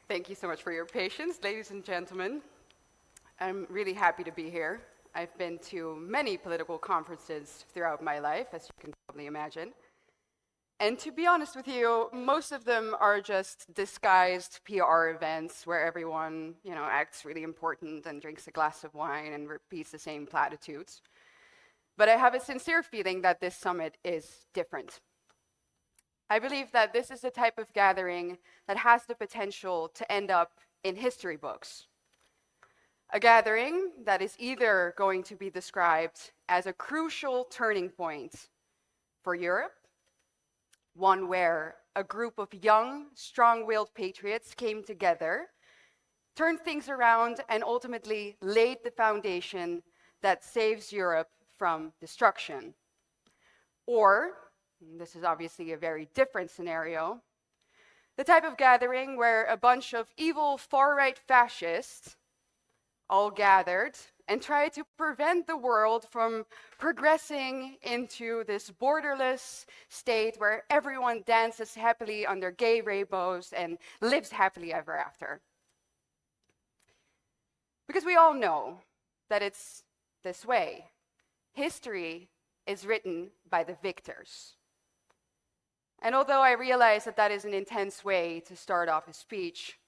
Thank you so much for your patience, ladies and gentlemen. I'm really happy to be here. I've been to many political conferences throughout my life, as you can probably imagine. And to be honest with you, most of them are just disguised PR events where everyone, acts really important and drinks a glass of wine and repeats the same platitudes. But I have a sincere feeling that this summit is different. I believe that this is the type of gathering that has the potential to end up in history books. A gathering that is either going to be described as a crucial turning point for Europe, one where a group of young, strong-willed patriots came together, turned things around, and ultimately laid the foundation that saves Europe from destruction. Or, this is obviously a very different scenario, the type of gathering where a bunch of evil far-right fascists all gathered and tried to prevent the world from progressing into this borderless state where everyone dances happily under gay rainbows and lives happily ever after. Because we all know that it's this way. History is written by the victors. And although I realize that that is an intense way to start off a speech,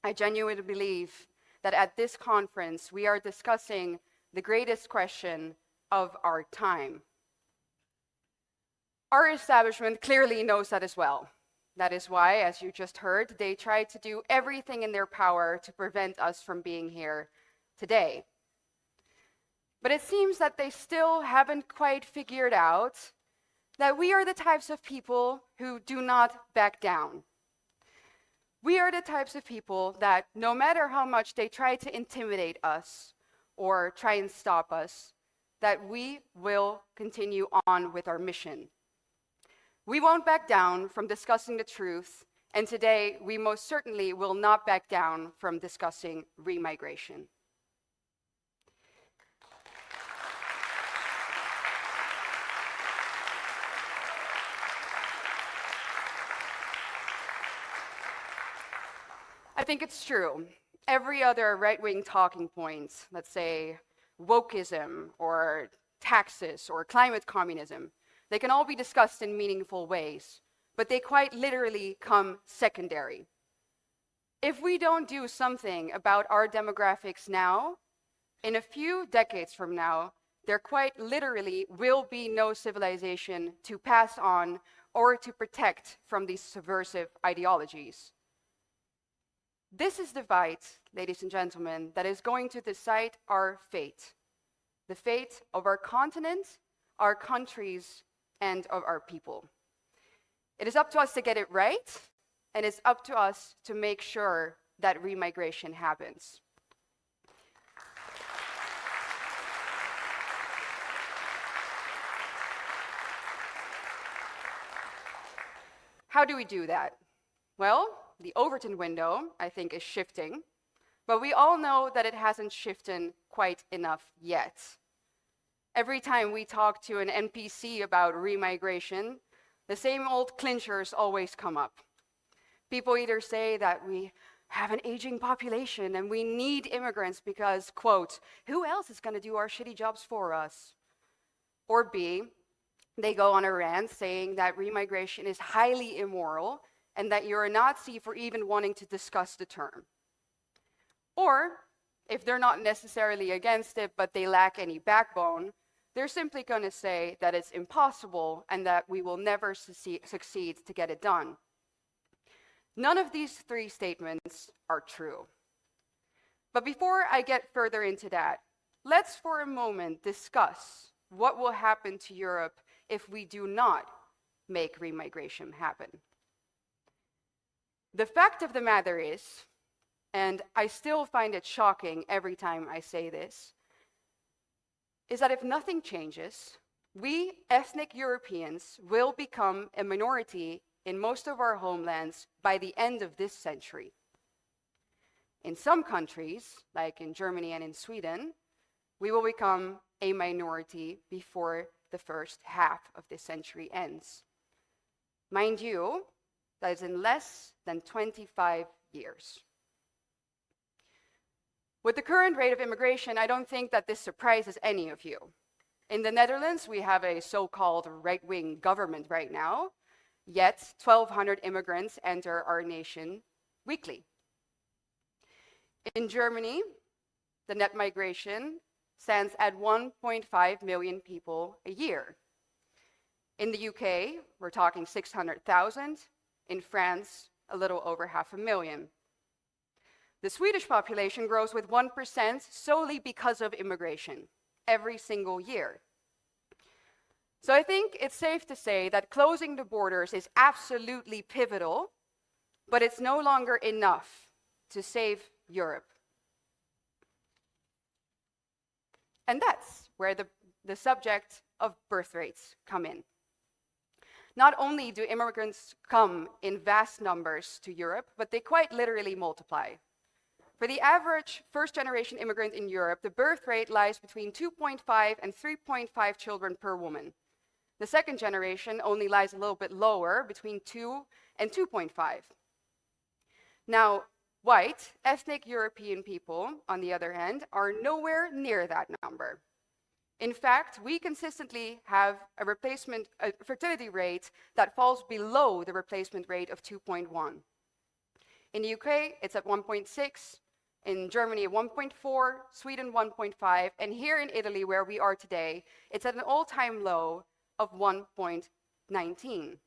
I genuinely believe that at this conference we are discussing the greatest question of our time. Our establishment clearly knows that as well. That is why, as you just heard, they tried to do everything in their power to prevent us from being here today. But it seems that they still haven't quite figured out that we are the types of people who do not back down. We are the types of people that no matter how much they try to intimidate us or try and stop us, that we will continue on with our mission. We won't back down from discussing the truth, and today we most certainly will not back down from discussing remigration. I think it's true. Every other right-wing talking point, let's say wokeism or taxes or climate communism, they can all be discussed in meaningful ways, but they quite literally come secondary. If we don't do something about our demographics now, in a few decades from now, there quite literally will be no civilization to pass on or to protect from these subversive ideologies. This is the fight, ladies and gentlemen, that is going to decide our fate. The fate of our continent, our countries, and of our people. It is up to us to get it right, and it's up to us to make sure that remigration happens. How do we do that? Well, the Overton window, I think, is shifting, but we all know that it hasn't shifted quite enough yet. Every time we talk to an NPC about remigration, the same old clinchers always come up. People either say that we have an aging population and we need immigrants because, quote, who else is going to do our shitty jobs for us? Or B, they go on a rant saying that remigration is highly immoral and that you're a Nazi for even wanting to discuss the term. Or, if they're not necessarily against it, but they lack any backbone, they're simply going to say that it's impossible and that we will never succeed to get it done. None of these three statements are true. But before I get further into that, let's for a moment discuss what will happen to Europe if we do not make remigration happen. The fact of the matter is, and I still find it shocking every time I say this, is that if nothing changes, we ethnic Europeans will become a minority in most of our homelands by the end of this century. In some countries, like in Germany and in Sweden, we will become a minority before the first half of this century ends. Mind you, that is in less than 25 years. With the current rate of immigration, I don't think that this surprises any of you. In the Netherlands, we have a so-called right-wing government right now, yet 1,200 immigrants enter our nation weekly. In Germany, the net migration stands at 1.5 million people a year. In the UK, we're talking 600,000. In France, a little over 500,000. The Swedish population grows with 1% solely because of immigration, every single year. So I think it's safe to say that closing the borders is absolutely pivotal, but it's no longer enough to save Europe. And that's where the subject of birth rates come in. Not only do immigrants come in vast numbers to Europe, but they quite literally multiply. For the average first-generation immigrant in Europe, the birth rate lies between 2.5 and 3.5 children per woman. The second generation only lies a little bit lower, between 2 and 2.5. Now, white, ethnic European people, on the other hand, are nowhere near that number. In fact, we consistently have a fertility rate that falls below the replacement rate of 2.1. In the UK, it's at 1.6. In Germany, 1.4, Sweden 1.5, and here in Italy, where we are today, it's at an all-time low of 1.19.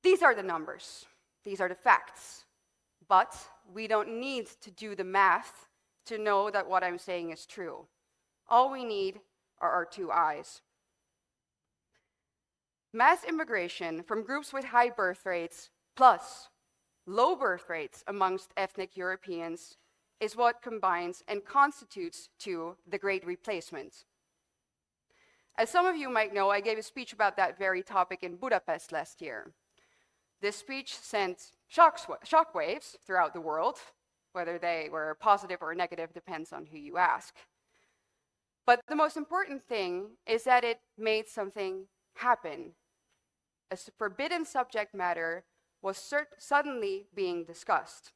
These are the numbers. These are the facts. But we don't need to do the math to know that what I'm saying is true. All we need are our two eyes. Mass immigration from groups with high birth rates plus low birth rates amongst ethnic Europeans is what combines and constitutes to the Great Replacement. As some of you might know, I gave a speech about that very topic in Budapest last year. This speech sent shockwaves throughout the world, whether they were positive or negative depends on who you ask. But the most important thing is that it made something happen. A forbidden subject matter was suddenly being discussed.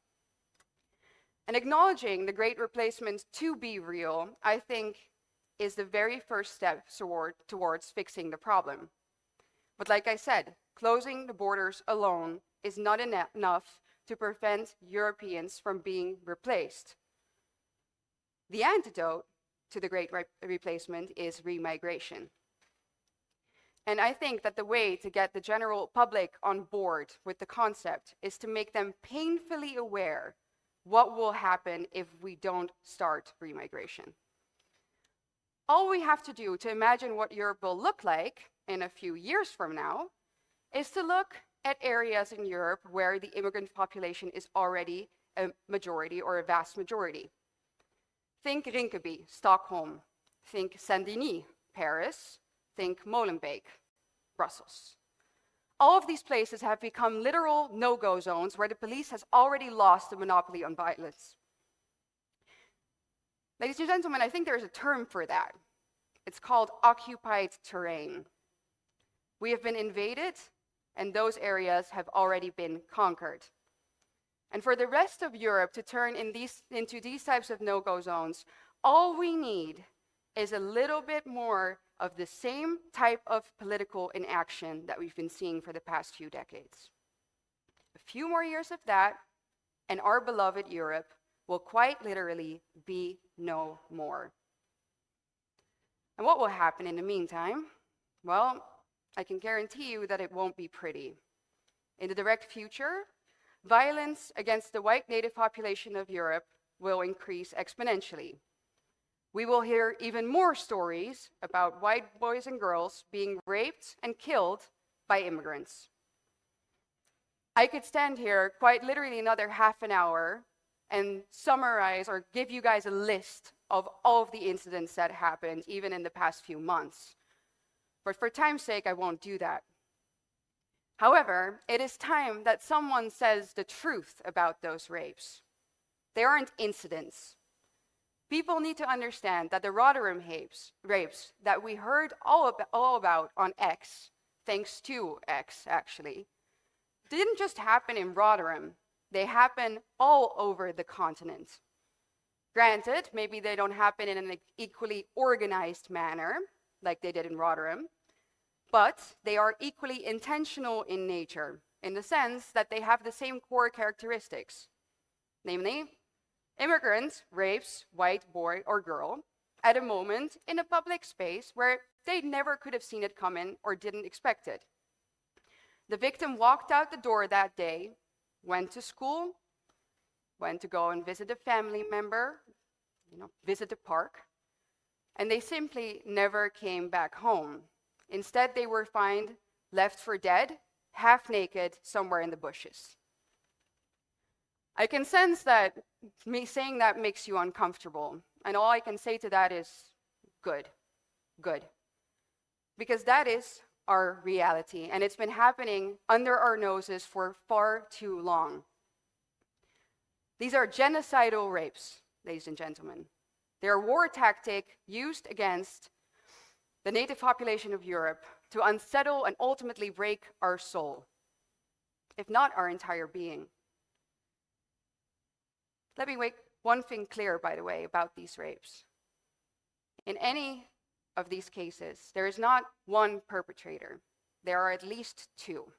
And acknowledging the Great Replacement to be real, I think, is the very first step towards fixing the problem. But like I said, closing the borders alone is not enough to prevent Europeans from being replaced. The antidote to the Great Replacement is remigration. And I think that the way to get the general public on board with the concept is to make them painfully aware what will happen if we don't start remigration. All we have to do to imagine what Europe will look like in a few years from now is to look at areas in Europe where the immigrant population is already a majority or a vast majority. Think Rinkeby, Stockholm. Think Saint-Denis, Paris. Think Molenbeek, Brussels. All of these places have become literal no-go zones where the police has already lost the monopoly on violence. Ladies and gentlemen, I think there's a term for that. It's called occupied terrain. We have been invaded, and those areas have already been conquered. And for the rest of Europe to turn into these types of no-go zones, all we need is a little bit more of the same type of political inaction that we've been seeing for the past few decades. A few more years of that, and our beloved Europe will quite literally be no more. And what will happen in the meantime? Well, I can guarantee you that it won't be pretty. In the direct future, violence against the white native population of Europe will increase exponentially. We will hear even more stories about white boys and girls being raped and killed by immigrants. I could stand here quite literally another half an hour and summarize or give you guys a list of all of the incidents that happened even in the past few months. But for time's sake, I won't do that. However, it is time that someone says the truth about those rapes. They aren't incidents. People need to understand that the Rotterdam rapes that we heard all about on X, thanks to X actually, didn't just happen in Rotterdam. They happen all over the continent. Granted, maybe they don't happen in an equally organized manner, like they did in Rotterdam, but they are equally intentional in nature, in the sense that they have the same core characteristics. Namely, immigrant rapes white boy or girl at a moment in a public space where they never could have seen it coming or didn't expect it. The victim walked out the door that day, went to school, went to go and visit a family member, visit the park, and they simply never came back home. Instead, they were found left for dead, half naked, somewhere in the bushes. I can sense that me saying that makes you uncomfortable, and all I can say to that is, good, good. Because that is our reality, and it's been happening under our noses for far too long. These are genocidal rapes, ladies and gentlemen. They are a war tactic used against the native population of Europe to unsettle and ultimately break our soul, if not our entire being. Let me make one thing clear, by the way, about these rapes. In any of these cases, there is not one perpetrator. There are at least two.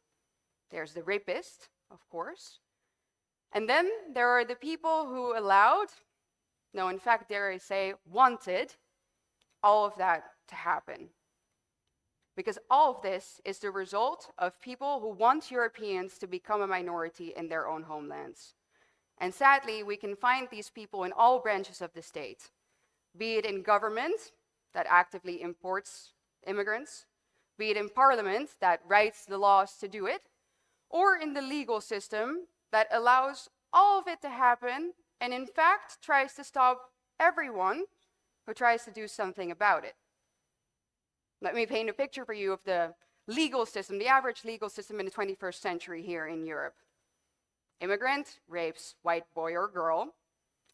There's the rapist, of course, and then there are the people who allowed, no, in fact, dare I say, wanted all of that to happen. Because all of this is the result of people who want Europeans to become a minority in their own homelands. And sadly, we can find these people in all branches of the state, be it in government that actively imports immigrants, be it in parliament that writes the laws to do it, or in the legal system that allows all of it to happen and in fact tries to stop everyone who tries to do something about it. Let me paint a picture for you of the legal system, the average legal system in the 21st century here in Europe. Immigrant rapes white boy or girl.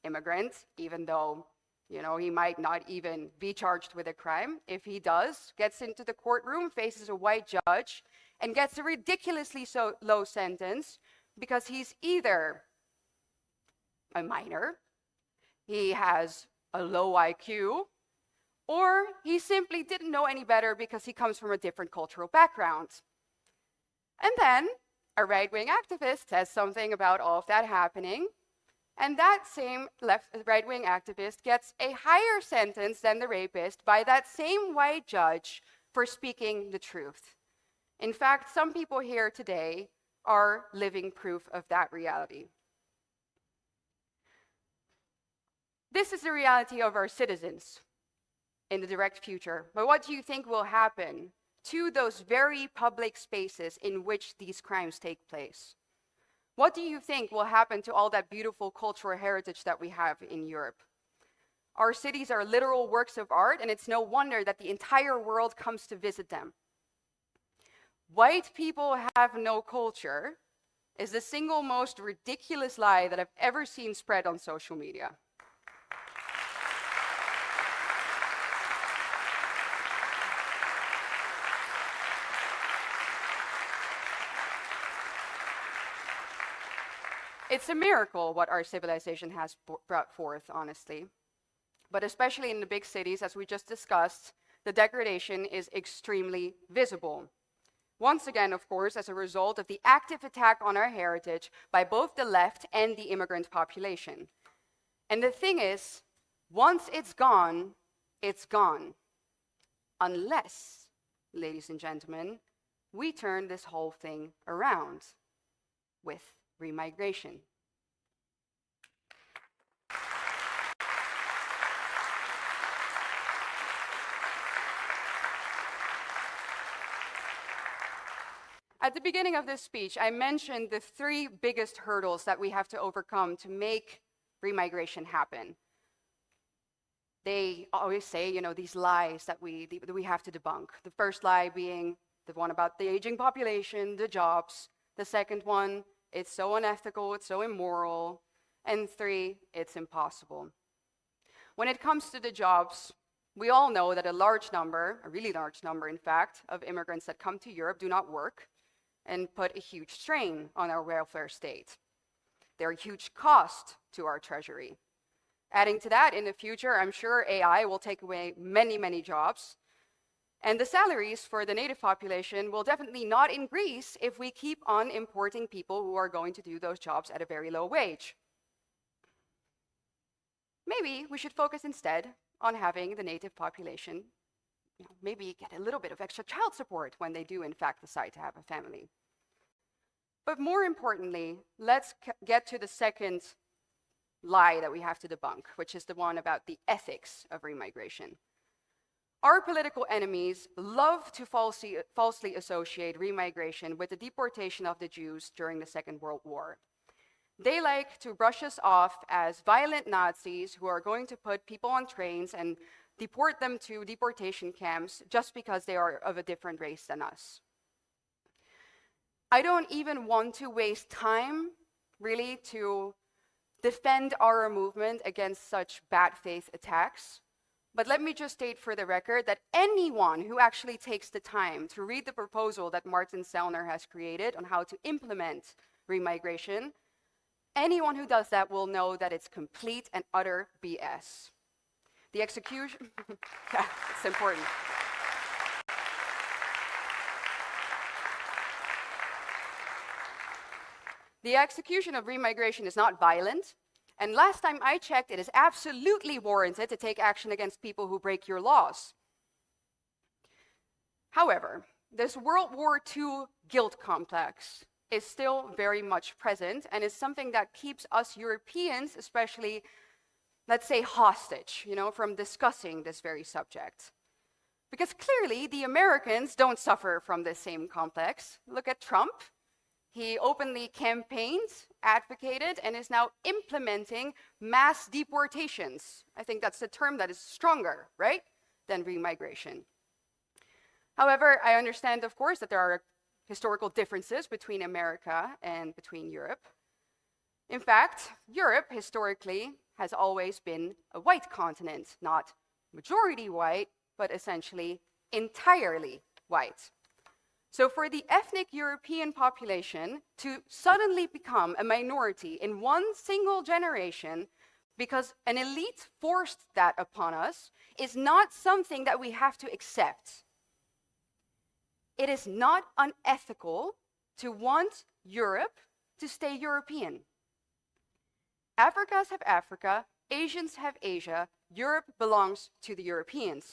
Immigrant, even though, he might not even be charged with a crime. If he does, gets into the courtroom, faces a white judge, and gets a ridiculously low sentence because he's either a minor, he has a low IQ, or he simply didn't know any better because he comes from a different cultural background. And then a right-wing activist says something about all of that happening, and that same right-wing activist gets a higher sentence than the rapist by that same white judge for speaking the truth. In fact, some people here today are living proof of that reality. This is the reality of our citizens in the direct future. But what do you think will happen to those very public spaces in which these crimes take place? What do you think will happen to all that beautiful cultural heritage that we have in Europe? Our cities are literal works of art, and it's no wonder that the entire world comes to visit them. White people have no culture is the single most ridiculous lie that I've ever seen spread on social media. It's a miracle what our civilization has brought forth, honestly. But especially in the big cities, as we just discussed, the degradation is extremely visible. Once again, of course, as a result of the active attack on our heritage by both the left and the immigrant population. And the thing is, once it's gone, it's gone. Unless, ladies and gentlemen, we turn this whole thing around with remigration. At the beginning of this speech, I mentioned the three biggest hurdles that we have to overcome to make remigration happen. They always say, these lies that we have to debunk. The first lie being the one about the aging population, the jobs. The second one, it's so unethical, it's so immoral. And 3, it's impossible. When it comes to the jobs, we all know that a really large number, in fact, of immigrants that come to Europe do not work and put a huge strain on our welfare state. They're a huge cost to our treasury. Adding to that, in the future, I'm sure AI will take away many, many jobs. And the salaries for the native population will definitely not increase if we keep on importing people who are going to do those jobs at a very low wage. Maybe we should focus instead on having the native population, maybe get a little bit of extra child support when they do in fact decide to have a family. But more importantly, let's get to the second lie that we have to debunk, which is the one about the ethics of remigration. Our political enemies love to falsely associate remigration with the deportation of the Jews during the Second World War. They like to brush us off as violent Nazis who are going to put people on trains and deport them to deportation camps just because they are of a different race than us. I don't even want to waste time, really, to defend our movement against such bad faith attacks. But let me just state for the record that anyone who actually takes the time to read the proposal that Martin Sellner has created on how to implement remigration, anyone who does that will know that it's complete and utter BS. The execution, yeah, it's important. The execution of remigration is not violent. And last time I checked, it is absolutely warranted to take action against people who break your laws. However, this World War II guilt complex is still very much present and is something that keeps us Europeans, especially, let's say, hostage, from discussing this very subject. Because clearly, the Americans don't suffer from this same complex. Look at Trump. He openly campaigned, advocated, and is now implementing mass deportations. I think that's a term that is stronger, right, than remigration. However, I understand, of course, that there are historical differences between America and between Europe. In fact, Europe historically has always been a white continent, not majority white, but essentially entirely white. So for the ethnic European population to suddenly become a minority in one single generation because an elite forced that upon us is not something that we have to accept. It is not unethical to want Europe to stay European. Africans have Africa, Asians have Asia, Europe belongs to the Europeans.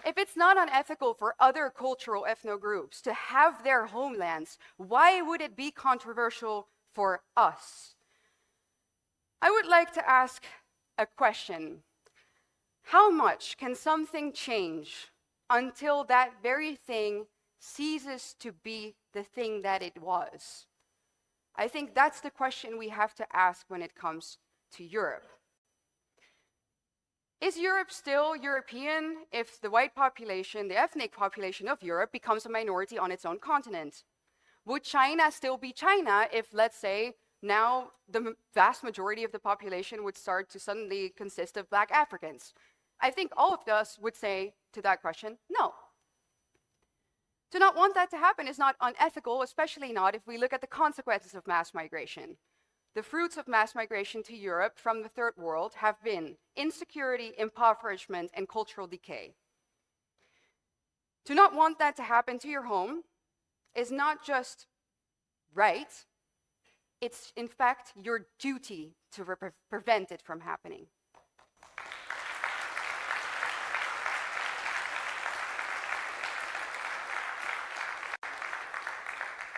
If it's not unethical for other cultural ethnogroups to have their homelands, why would it be controversial for us? I would like to ask a question. How much can something change until that very thing ceases to be the thing that it was? I think that's the question we have to ask when it comes to Europe. Is Europe still European if the white population, the ethnic population of Europe, becomes a minority on its own continent? Would China still be China if, let's say, now the vast majority of the population would start to suddenly consist of Black Africans? I think all of us would say to that question, no. To not want that to happen is not unethical, especially not if we look at the consequences of mass migration. The fruits of mass migration to Europe from the Third World have been insecurity, impoverishment, and cultural decay. To not want that to happen to your home is not just right, it's in fact your duty to prevent it from happening.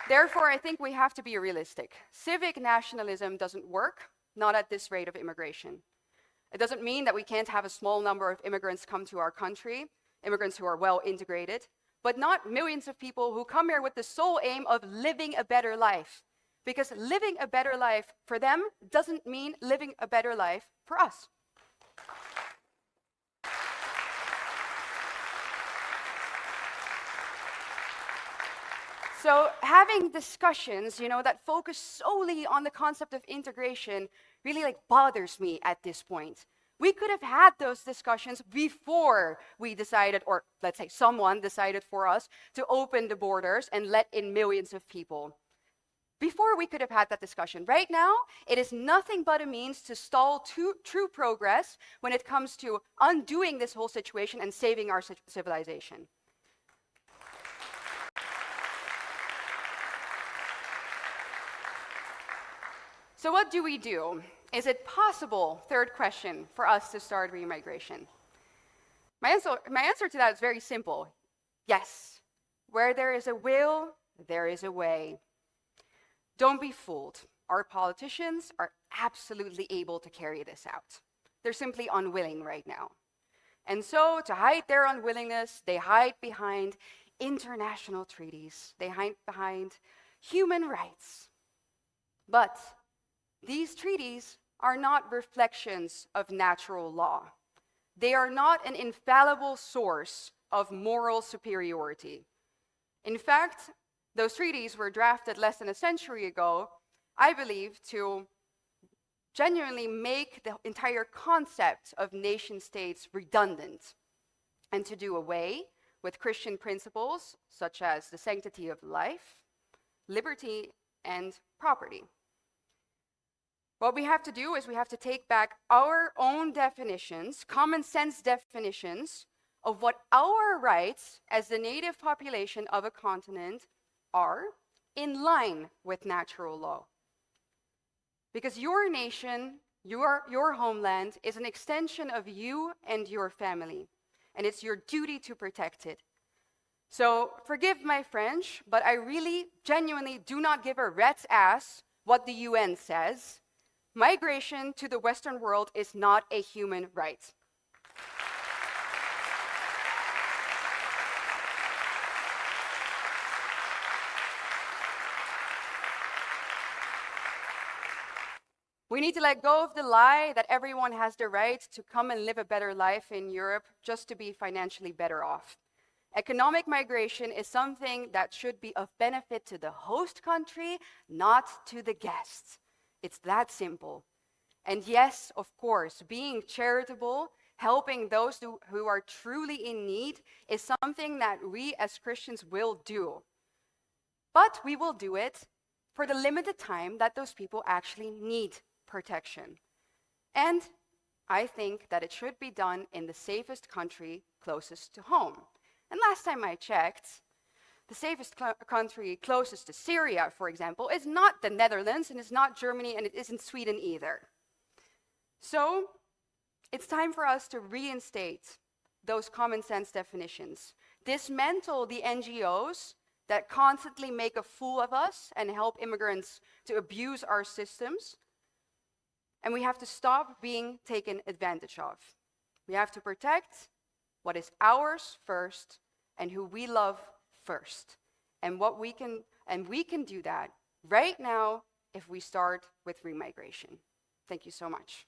Therefore, I think we have to be realistic. Civic nationalism doesn't work, not at this rate of immigration. It doesn't mean that we can't have a small number of immigrants come to our country, immigrants who are well integrated, but not millions of people who come here with the sole aim of living a better life. Because living a better life for them doesn't mean living a better life for us. So having discussions, that focus solely on the concept of integration really bothers me at this point. We could have had those discussions before we decided, or let's say someone decided for us to open the borders and let in millions of people. Before we could have had that discussion. Right now, it is nothing but a means to stall true progress when it comes to undoing this whole situation and saving our civilization. So what do we do? Is it possible, third question, for us to start remigration? My answer to that is very simple. Yes. Where there is a will, there is a way. Don't be fooled. Our politicians are absolutely able to carry this out. They're simply unwilling right now. And so, to hide their unwillingness, they hide behind international treaties. They hide behind human rights. But these treaties are not reflections of natural law. They are not an infallible source of moral superiority. In fact, those treaties were drafted less than a century ago, I believe, to genuinely make the entire concept of nation states redundant and to do away with Christian principles such as the sanctity of life, liberty, and property. What we have to do is we have to take back our own definitions, common sense definitions, of what our rights as the native population of a continent are in line with natural law. Because your nation, your homeland, is an extension of you and your family, and it's your duty to protect it. So forgive my French, but I really genuinely do not give a rat's ass what the UN says. Migration to the Western world is not a human right. We need to let go of the lie that everyone has the right to come and live a better life in Europe just to be financially better off. Economic migration is something that should be of benefit to the host country, not to the guests. It's that simple. And yes, of course, being charitable, helping those who are truly in need is something that we as Christians will do. But we will do it for the limited time that those people actually need protection. And I think that it should be done in the safest country closest to home. And last time I checked, the safest country closest to Syria, for example, is not the Netherlands, and it's not Germany, and it isn't Sweden either. So it's time for us to reinstate those common sense definitions, dismantle the NGOs that constantly make a fool of us and help immigrants to abuse our systems. And we have to stop being taken advantage of. We have to protect what is ours first and who we love first. And we can do that right now if we start with remigration. Thank you so much.